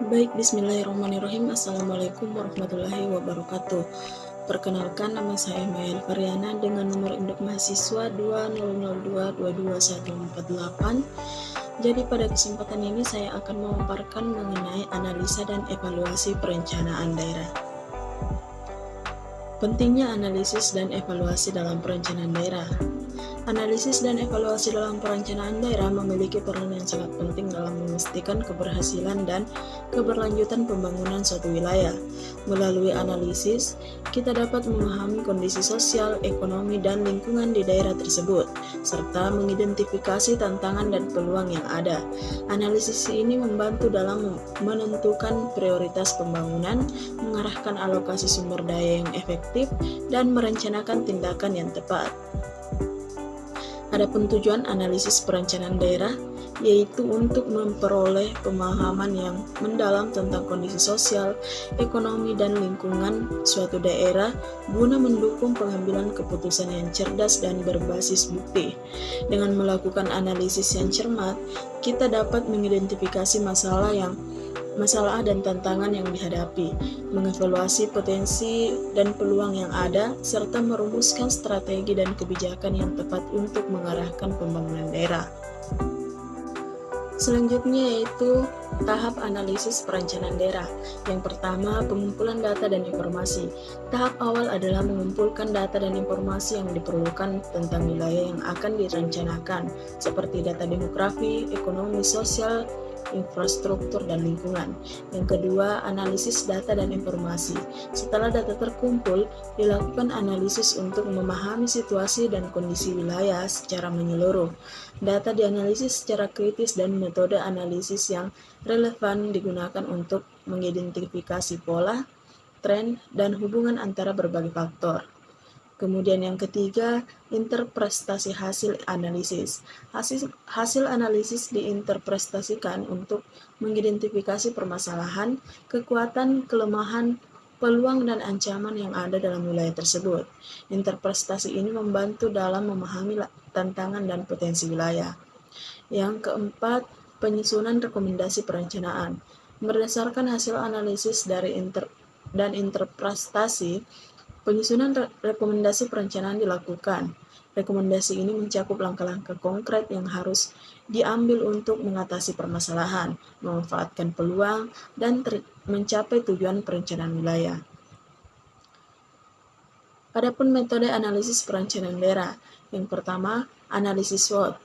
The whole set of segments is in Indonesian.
Baik, bismillahirrahmanirrahim. Assalamualaikum warahmatullahi wabarakatuh. Perkenalkan, nama saya Mayel Variana dengan nomor induk mahasiswa 2002222148. Jadi pada kesempatan ini saya akan memaparkan mengenai analisa dan evaluasi perencanaan daerah. Pentingnya analisis dan evaluasi dalam perencanaan daerah. Analisis dan evaluasi dalam perencanaan daerah memiliki peran yang sangat penting dalam memastikan keberhasilan dan keberlanjutan pembangunan suatu wilayah. Melalui analisis, kita dapat memahami kondisi sosial, ekonomi, dan lingkungan di daerah tersebut, serta mengidentifikasi tantangan dan peluang yang ada. Analisis ini membantu dalam menentukan prioritas pembangunan, mengarahkan alokasi sumber daya yang efektif, dan merencanakan tindakan yang tepat. Adapun tujuan analisis perencanaan daerah yaitu untuk memperoleh pemahaman yang mendalam tentang kondisi sosial, ekonomi, dan lingkungan suatu daerah guna mendukung pengambilan keputusan yang cerdas dan berbasis bukti. Dengan melakukan analisis yang cermat, kita dapat mengidentifikasi masalah dan tantangan yang dihadapi, mengevaluasi potensi dan peluang yang ada, serta merumuskan strategi dan kebijakan yang tepat untuk mengarahkan pembangunan daerah. Selanjutnya yaitu tahap analisis perencanaan daerah. Yang pertama, pengumpulan data dan informasi. Tahap awal adalah mengumpulkan data dan informasi yang diperlukan tentang wilayah yang akan direncanakan, seperti data demografi, ekonomi, sosial, infrastruktur, dan lingkungan. Yang kedua, analisis data dan informasi. Setelah data terkumpul, dilakukan analisis untuk memahami situasi dan kondisi wilayah secara menyeluruh. Data dianalisis secara kritis dan metode analisis yang relevan digunakan untuk mengidentifikasi pola, tren, dan hubungan antara berbagai faktor. Kemudian yang ketiga, interpretasi hasil analisis. Hasil analisis diinterpretasikan untuk mengidentifikasi permasalahan, kekuatan, kelemahan, peluang, dan ancaman yang ada dalam wilayah tersebut. Interpretasi ini membantu dalam memahami tantangan dan potensi wilayah. Yang keempat, penyusunan rekomendasi perencanaan. Berdasarkan hasil analisis dan interpretasi, penyusunan rekomendasi perencanaan dilakukan. Rekomendasi ini mencakup langkah-langkah konkret yang harus diambil untuk mengatasi permasalahan, memanfaatkan peluang, dan mencapai tujuan perencanaan wilayah. Adapun metode analisis perencanaan daerah. Yang pertama, analisis SWOT.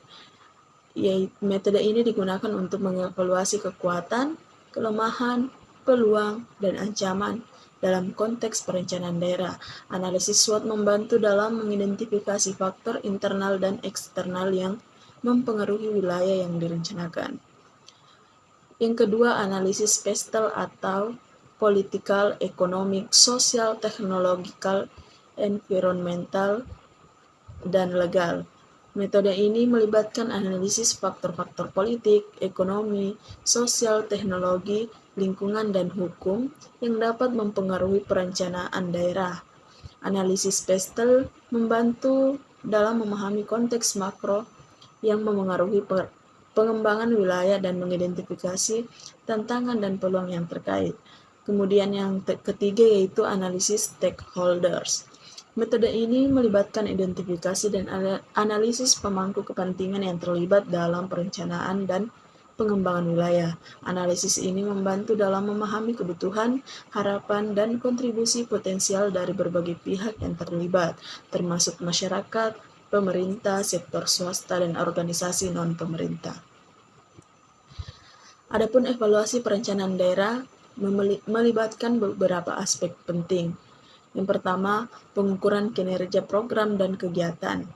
Metode ini digunakan untuk mengevaluasi kekuatan, kelemahan, peluang, dan ancaman dalam konteks perencanaan daerah. Analisis SWOT membantu dalam mengidentifikasi faktor internal dan eksternal yang mempengaruhi wilayah yang direncanakan. Yang kedua, analisis PESTEL atau Political, Economic, Social, Technological, Environmental, dan Legal. Metode ini melibatkan analisis faktor-faktor politik, ekonomi, sosial, teknologi, lingkungan, dan hukum yang dapat mempengaruhi perencanaan daerah. Analisis PESTEL membantu dalam memahami konteks makro yang memengaruhi pengembangan wilayah dan mengidentifikasi tantangan dan peluang yang terkait. Kemudian yang ketiga yaitu analisis stakeholders. Metode ini melibatkan identifikasi dan analisis pemangku kepentingan yang terlibat dalam perencanaan dan pengembangan wilayah. Analisis ini membantu dalam memahami kebutuhan, harapan, dan kontribusi potensial dari berbagai pihak yang terlibat, termasuk masyarakat, pemerintah, sektor swasta, dan organisasi non-pemerintah. Adapun evaluasi perencanaan daerah melibatkan beberapa aspek penting. Yang pertama, pengukuran kinerja program dan kegiatan.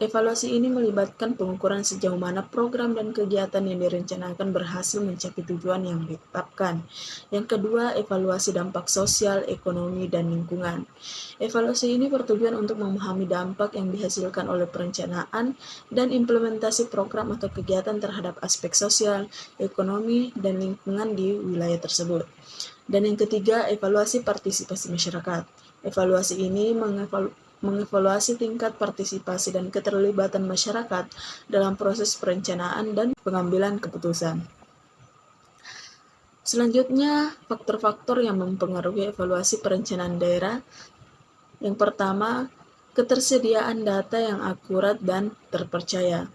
Evaluasi ini melibatkan pengukuran sejauh mana program dan kegiatan yang direncanakan berhasil mencapai tujuan yang ditetapkan. Yang kedua, evaluasi dampak sosial, ekonomi, dan lingkungan. Evaluasi ini bertujuan untuk memahami dampak yang dihasilkan oleh perencanaan dan implementasi program atau kegiatan terhadap aspek sosial, ekonomi, dan lingkungan di wilayah tersebut. Dan yang ketiga, evaluasi partisipasi masyarakat. Evaluasi ini mengevaluasi tingkat partisipasi dan keterlibatan masyarakat dalam proses perencanaan dan pengambilan keputusan. Selanjutnya, faktor-faktor yang mempengaruhi evaluasi perencanaan daerah. Yang pertama, ketersediaan data yang akurat dan terpercaya.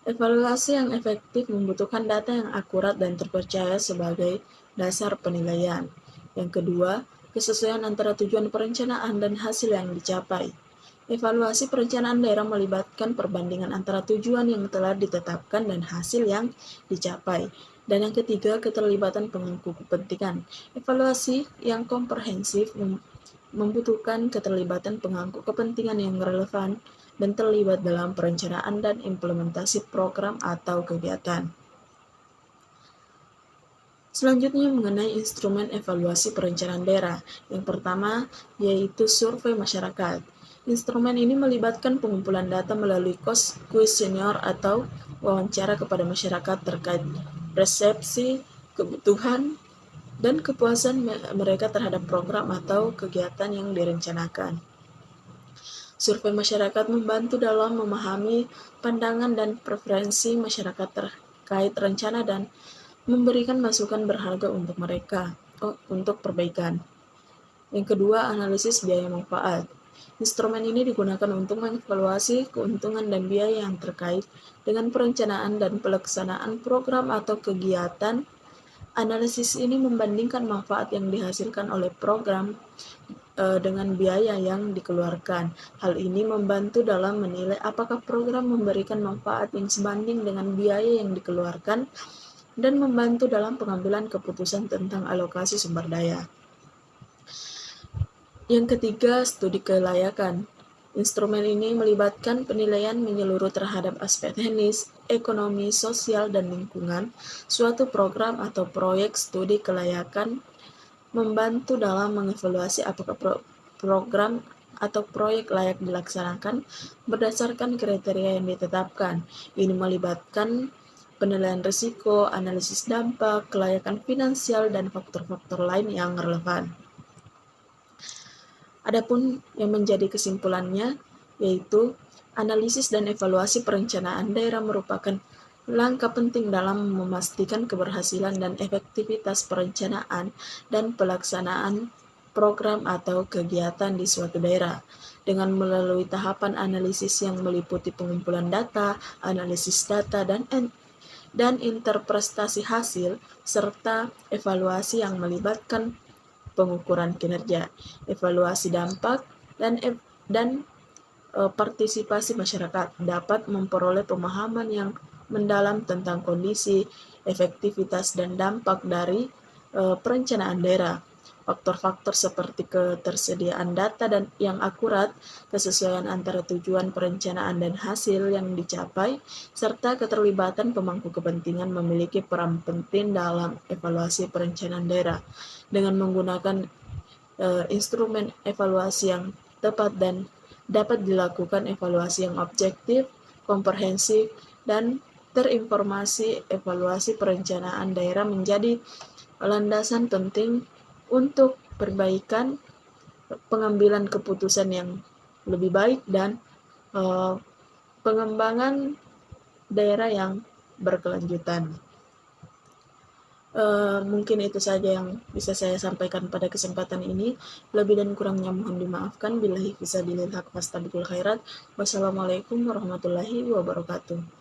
Evaluasi yang efektif membutuhkan data yang akurat dan terpercaya sebagai dasar penilaian. Yang kedua, kesesuaian antara tujuan perencanaan dan hasil yang dicapai. Evaluasi perencanaan daerah melibatkan perbandingan antara tujuan yang telah ditetapkan dan hasil yang dicapai. Dan yang ketiga, keterlibatan pemangku kepentingan. Evaluasi yang komprehensif membutuhkan keterlibatan pemangku kepentingan yang relevan dan terlibat dalam perencanaan dan implementasi program atau kegiatan. Selanjutnya mengenai instrumen evaluasi perencanaan daerah. Yang pertama yaitu survei masyarakat. Instrumen ini melibatkan pengumpulan data melalui kuesioner atau wawancara kepada masyarakat terkait persepsi, kebutuhan, dan kepuasan mereka terhadap program atau kegiatan yang direncanakan. Survei masyarakat membantu dalam memahami pandangan dan preferensi masyarakat terkait rencana dan memberikan masukan berharga untuk mereka untuk perbaikan. Yang kedua, analisis biaya manfaat. Instrumen ini digunakan untuk mengevaluasi keuntungan dan biaya yang terkait dengan perencanaan dan pelaksanaan program atau kegiatan. Analisis ini membandingkan manfaat yang dihasilkan oleh program dengan biaya yang dikeluarkan. Hal ini membantu dalam menilai apakah program memberikan manfaat yang sebanding dengan biaya yang dikeluarkan dan membantu dalam pengambilan keputusan tentang alokasi sumber daya. Yang ketiga, studi kelayakan. Instrumen ini melibatkan penilaian menyeluruh terhadap aspek teknis, ekonomi, sosial, dan lingkungan. Suatu program atau proyek studi kelayakan membantu dalam mengevaluasi apakah program atau proyek layak dilaksanakan berdasarkan kriteria yang ditetapkan. Ini melibatkan penilaian risiko, analisis dampak, kelayakan finansial, dan faktor-faktor lain yang relevan. Adapun yang menjadi kesimpulannya yaitu analisis dan evaluasi perencanaan daerah merupakan langkah penting dalam memastikan keberhasilan dan efektivitas perencanaan dan pelaksanaan program atau kegiatan di suatu daerah. Dengan melalui tahapan analisis yang meliputi pengumpulan data, analisis data, dan interpretasi hasil, serta evaluasi yang melibatkan pengukuran kinerja, evaluasi dampak, dan partisipasi masyarakat dapat memperoleh pemahaman yang mendalam tentang kondisi, efektivitas, dan dampak dari perencanaan daerah. Faktor-faktor seperti ketersediaan data dan yang akurat, kesesuaian antara tujuan perencanaan dan hasil yang dicapai, serta keterlibatan pemangku kepentingan memiliki peran penting dalam evaluasi perencanaan daerah. Dengan menggunakan instrumen evaluasi yang tepat dan dapat dilakukan evaluasi yang objektif, komprehensif, dan terinformasi. Evaluasi perencanaan daerah menjadi landasan penting untuk perbaikan pengambilan keputusan yang lebih baik dan pengembangan daerah yang berkelanjutan. Mungkin itu saja yang bisa saya sampaikan pada kesempatan ini. Lebih dan kurangnya mohon dimaafkan. Billahi fisabilil haq fastabiqul khairat. Wassalamualaikum warahmatullahi wabarakatuh.